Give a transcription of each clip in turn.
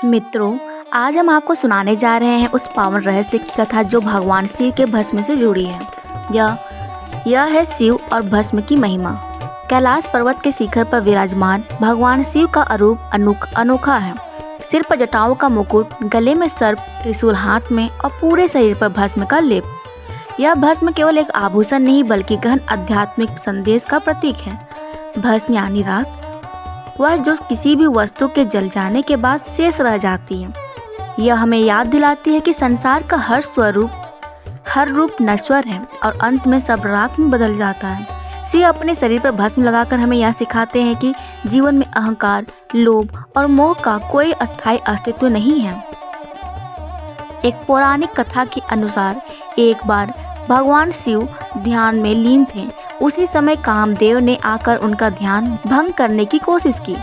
मित्रों, आज हम आपको सुनाने जा रहे हैं उस पावन रहस्य की कथा जो भगवान शिव के भस्म से जुड़ी है। यह है शिव और भस्म की महिमा। कैलाश पर्वत के शिखर पर विराजमान भगवान शिव का रूप अनोखा है। सिर पर जटाओं का मुकुट, गले में सर्प, त्रिशूल हाथ में और पूरे शरीर पर भस्म का लेप। यह भस्म केवल एक आभूषण नहीं बल्कि गहन आध्यात्मिक संदेश का प्रतीक है। भस्म यानी राख, वह जो किसी भी वस्तु के जल जाने के बाद शेष रह जाती है। यह हमें याद दिलाती है कि संसार का हर रूप नश्वर है और अंत में सब राख में बदल जाता है। शिव अपने शरीर पर भस्म लगाकर हमें यह सिखाते हैं कि जीवन में अहंकार, लोभ और मोह का कोई अस्थायी अस्तित्व नहीं है। एक पौराणिक कथा के अनुसार एक बार भगवान शिव ध्यान में लीन थे। उसी समय कामदेव ने आकर उनका ध्यान भंग करने की कोशिश की।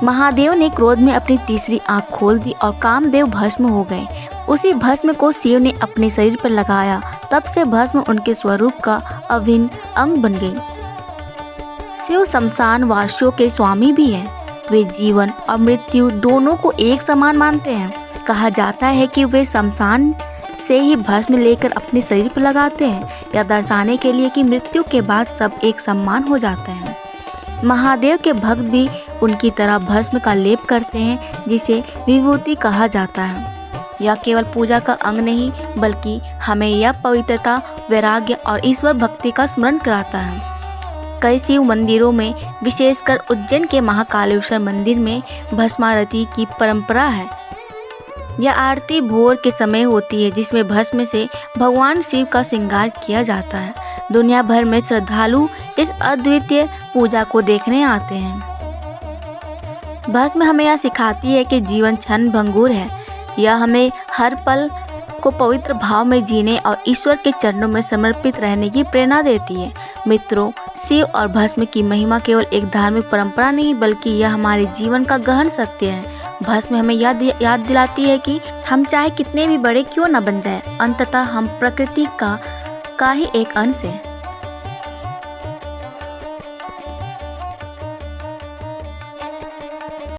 महादेव ने क्रोध में अपनी तीसरी आंख खोल दी और कामदेव भस्म हो गए। उसी भस्म को शिव ने अपने शरीर पर लगाया। तब से भस्म उनके स्वरूप का अभिन्न अंग बन गई। शिव शमशान वासियों के स्वामी भी हैं। वे जीवन और मृत्यु दोनों को एक समान मानते हैं। कहा जाता है कि वे शमशान से ही भस्म लेकर अपने शरीर पर लगाते हैं, यह दर्शाने के लिए कि मृत्यु के बाद सब एक समान हो जाते हैं। महादेव के भक्त भी उनकी तरह भस्म का लेप करते हैं, जिसे विभूति कहा जाता है। यह केवल पूजा का अंग नहीं बल्कि हमें यह पवित्रता, वैराग्य और ईश्वर भक्ति का स्मरण कराता है। कई शिव मंदिरों में, विशेषकर उज्जैन के महाकालेश्वर मंदिर में भस्मारती की परंपरा है। यह आरती भोर के समय होती है, जिसमें भस्म से भगवान शिव का श्रृंगार किया जाता है। दुनिया भर में श्रद्धालु इस अद्वितीय पूजा को देखने आते हैं। भस्म हमें यह सिखाती है कि जीवन क्षण भंगुर है। यह हमें हर पल को पवित्र भाव में जीने और ईश्वर के चरणों में समर्पित रहने की प्रेरणा देती है। मित्रों, शिव और भस्म की महिमा केवल एक धार्मिक परंपरा नहीं बल्कि यह हमारे जीवन का गहन सत्य है। भस्म हमें याद दिलाती है कि हम चाहे कितने भी बड़े क्यों न बन जाए, अंततः हम प्रकृति का ही एक अंश है।